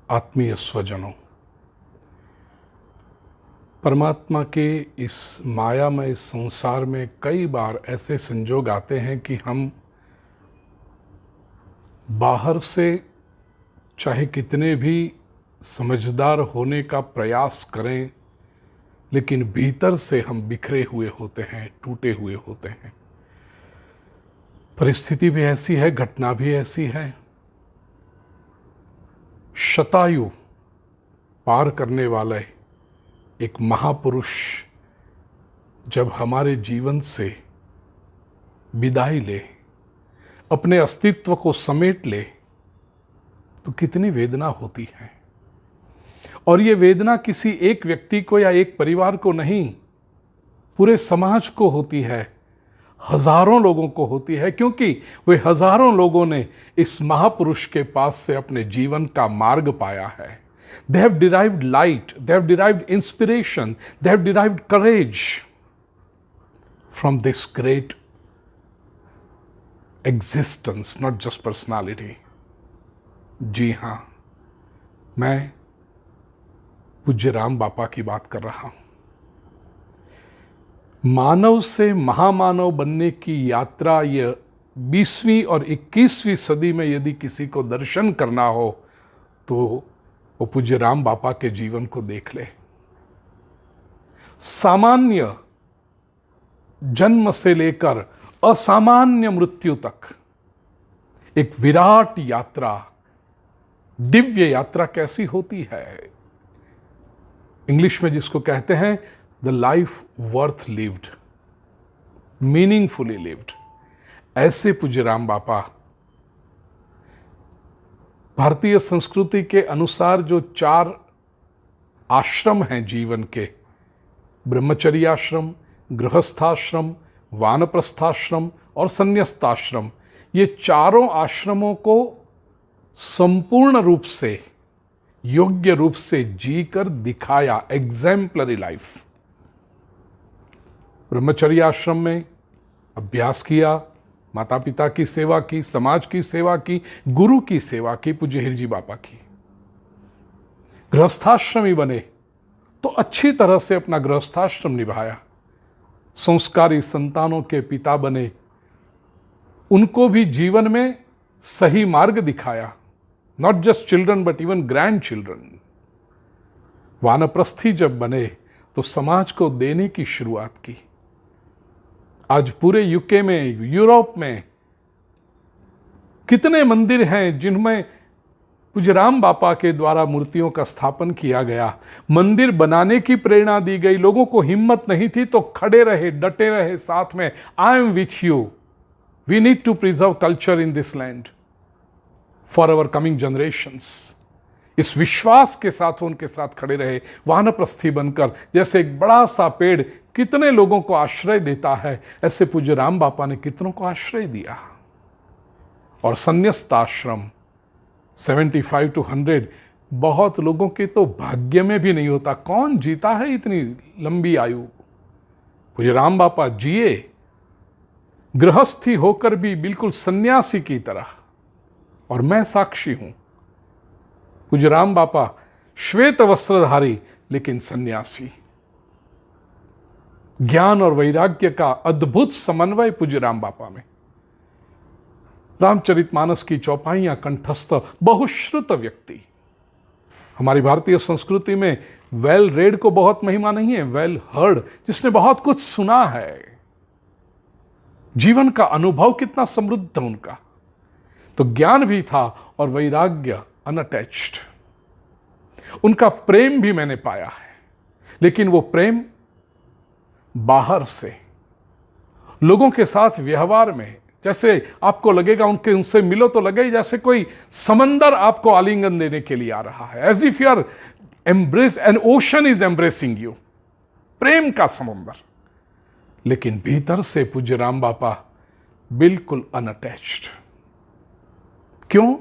आत्मीय स्वजनों, परमात्मा के इस मायामय संसार में कई बार ऐसे संजोग आते हैं कि हम बाहर से चाहे कितने भी समझदार होने का प्रयास करें, लेकिन भीतर से हम बिखरे हुए होते हैं, टूटे हुए होते हैं। परिस्थिति भी ऐसी है, घटना भी ऐसी है। शतायु पार करने वाले एक महापुरुष जब हमारे जीवन से विदाई ले, अपने अस्तित्व को समेट ले, तो कितनी वेदना होती है। और ये वेदना किसी एक व्यक्ति को या एक परिवार को नहीं, पूरे समाज को होती है, हजारों लोगों को होती है, क्योंकि वे हजारों लोगों ने इस महापुरुष के पास से अपने जीवन का मार्ग पाया है। They have derived light, they have derived inspiration, they have derived courage from this great existence, not just personality. जी हाँ, मैं पूज्य राम बापा की बात कर रहा हूं। मानव से महामानव बनने की यात्रा यह 20वीं और 21वीं सदी में यदि किसी को दर्शन करना हो तो वो पूज्य राम बापा के जीवन को देख ले। सामान्य जन्म से लेकर असामान्य मृत्यु तक एक विराट यात्रा, दिव्य यात्रा कैसी होती है। इंग्लिश में जिसको कहते हैं the life worth lived, meaningfully lived, ऐसे पूज्य राम बापा भारतीय संस्कृति के अनुसार जो 4 आश्रम हैं जीवन के, ब्रह्मचर्याश्रम, गृहस्थाश्रम, वानप्रस्थाश्रम और संन्यस्ताश्रम, ये चारों आश्रमों को संपूर्ण रूप से, योग्य रूप से जीकर दिखाया। Exemplary life. ब्रह्मचर्याश्रम में अभ्यास किया, माता पिता की सेवा की, समाज की सेवा की, गुरु की सेवा की, पूज्य हिरजी बापा की। गृहस्थाश्रमी बने तो अच्छी तरह से अपना गृहस्थाश्रम निभाया। संस्कारी संतानों के पिता बने, उनको भी जीवन में सही मार्ग दिखाया। Not just children but even grandchildren. वानप्रस्थी जब बने तो समाज को देने की शुरुआत की। आज पूरे यूके में, यूरोप में कितने मंदिर हैं जिनमें पूज्य राम बापा के द्वारा मूर्तियों का स्थापन किया गया। मंदिर बनाने की प्रेरणा दी गई, लोगों को हिम्मत नहीं थी तो खड़े रहे, डटे रहे साथ में। I am with you, we need to preserve culture in this land for our coming generations. इस विश्वास के साथ उनके साथ खड़े रहे, वानप्रस्थी बनकर। जैसे एक बड़ा सा पेड़ कितने लोगों को आश्रय देता है, ऐसे पूज्य राम बापा ने कितनों को आश्रय दिया। और संन्यस्ताश्रम 75 to 100, बहुत लोगों के तो भाग्य में भी नहीं होता। कौन जीता है इतनी लंबी आयु। पूज्य राम बापा जिए, गृहस्थी होकर भी बिल्कुल सन्यासी की तरह। और मैं साक्षी हूं, पूज्य राम बापा श्वेत वस्त्रधारी लेकिन सन्यासी। ज्ञान और वैराग्य का अद्भुत समन्वय पूज्य राम बापा में। रामचरितमानस की चौपाइयां कंठस्थ बहुश्रुत व्यक्ति। हमारी भारतीय संस्कृति में वेल रेड को बहुत महिमा नहीं है, वेल हर्ड, जिसने बहुत कुछ सुना है। जीवन का अनुभव कितना समृद्ध है उनका। तो ज्ञान भी था और वैराग्य अनअटैच्ड। उनका प्रेम भी मैंने पाया है, लेकिन वो प्रेम बाहर से, लोगों के साथ व्यवहार में। जैसे आपको लगेगा उनसे मिलो तो लगे जैसे कोई समंदर आपको आलिंगन देने के लिए आ रहा है। As if you are embrace, an ocean is embracing you. प्रेम का समुंदर। लेकिन भीतर से पूज्य राम बापा बिल्कुल अनअटैच्ड। क्यों?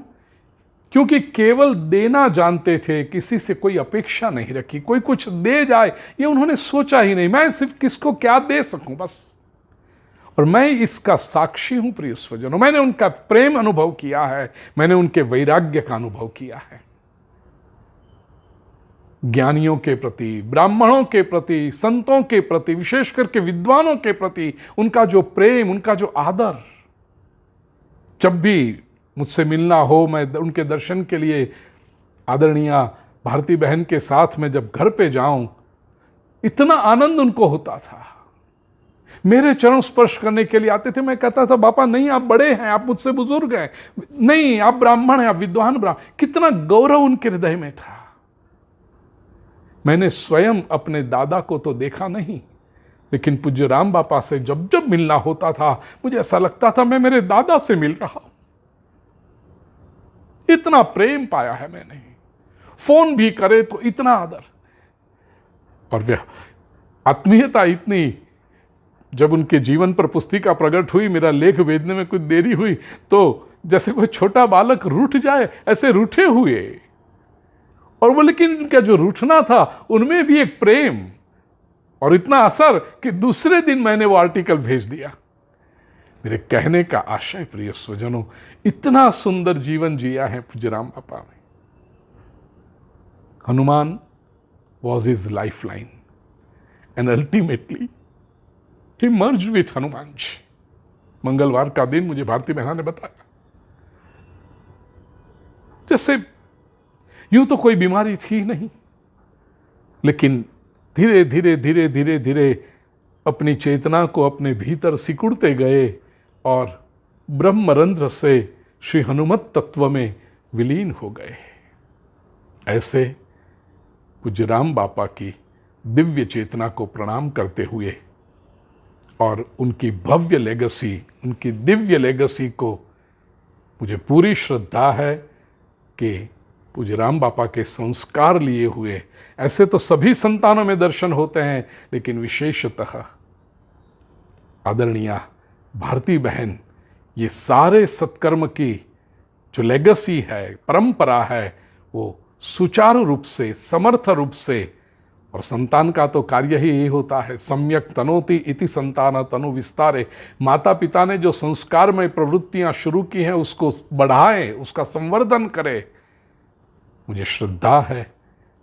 क्योंकि केवल देना जानते थे, किसी से कोई अपेक्षा नहीं रखी। कोई कुछ दे जाए ये उन्होंने सोचा ही नहीं। मैं सिर्फ किसको क्या दे सकूं बस। और मैं इसका साक्षी हूं प्रिय स्वजनों। मैंने उनका प्रेम अनुभव किया है, मैंने उनके वैराग्य का अनुभव किया है। ज्ञानियों के प्रति, ब्राह्मणों के प्रति, संतों के प्रति, विशेष करके विद्वानों के प्रति उनका जो प्रेम, उनका जो आदर, जब भी मुझसे मिलना हो, मैं उनके दर्शन के लिए आदरणीय भारती बहन के साथ में जब घर पे जाऊं, इतना आनंद उनको होता था। मेरे चरण स्पर्श करने के लिए आते थे। मैं कहता था, बापा नहीं, आप बड़े हैं, आप मुझसे बुजुर्ग हैं, नहीं आप ब्राह्मण हैं, आप विद्वान ब्राह्मण। कितना गौरव उनके हृदय में था। मैंने स्वयं अपने दादा को तो देखा नहीं, लेकिन पूज्य राम बापा से जब जब मिलना होता था, मुझे ऐसा लगता था मैं मेरे दादा से मिल रहा हूं। इतना प्रेम पाया है मैंने। फोन भी करे तो इतना आदर, और वह आत्मीयता इतनी। जब उनके जीवन पर पुस्तिका प्रकट हुई, मेरा लेख भेजने में कुछ देरी हुई, तो जैसे कोई छोटा बालक रूठ जाए, ऐसे रूठे हुए। और वो, लेकिन उनका जो रूठना था उनमें भी एक प्रेम और इतना असर कि दूसरे दिन मैंने वो आर्टिकल भेज दिया। मेरे कहने का आशय, प्रिय स्वजनों, इतना सुंदर जीवन जिया है पूज्य राम बापा ने। Hanuman was his lifeline, and ultimately he merged with Hanuman ji. मंगलवार का दिन मुझे भारती बहन ने बताया, जैसे यूं तो कोई बीमारी थी नहीं, लेकिन धीरे धीरे धीरे धीरे धीरे अपनी चेतना को अपने भीतर सिकुड़ते गए और ब्रह्मरंध्र से श्री हनुमत तत्व में विलीन हो गए। ऐसे पूज्य राम बापा की दिव्य चेतना को प्रणाम करते हुए और उनकी भव्य लेगेसी, उनकी दिव्य लेगेसी को मुझे पूरी श्रद्धा है कि पूज्य राम बापा के संस्कार लिए हुए, ऐसे तो सभी संतानों में दर्शन होते हैं, लेकिन विशेषतः आदरणीय भारती बहन ये सारे सत्कर्म की जो लेगेसी है, परंपरा है, वो सुचारू रूप से, समर्थ रूप से, और संतान का तो कार्य ही यही होता है, सम्यक तनोति इति संतान तनु विस्तारे। माता पिता ने जो संस्कार में प्रवृत्तियां शुरू की हैं उसको बढ़ाएं, उसका संवर्धन करें। मुझे श्रद्धा है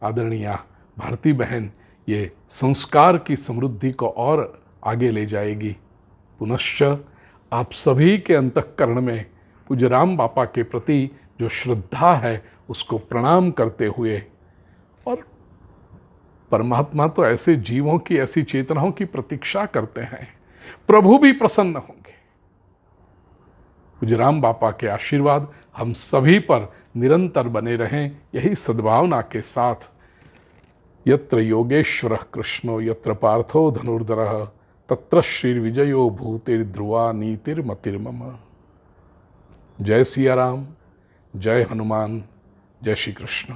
आदरणीय भारती बहन ये संस्कार की समृद्धि को और आगे ले जाएगी। पुनश्च आप सभी के अंतःकरण में पूज्य राम बापा के प्रति जो श्रद्धा है उसको प्रणाम करते हुए, और परमात्मा तो ऐसे जीवों की, ऐसी चेतनाओं की प्रतीक्षा करते हैं, प्रभु भी प्रसन्न होंगे। पूज्य राम बापा के आशीर्वाद हम सभी पर निरंतर बने रहें, यही सद्भावना के साथ। यत्र योगेश्वरः कृष्णो यत्र पार्थो धनुर्धरः तत्र श्रीर्विजयो भूतिर्ध्रुवा नीतिर्मतिर्मम। जय सिया राम, जय हनुमान, जय श्री कृष्ण।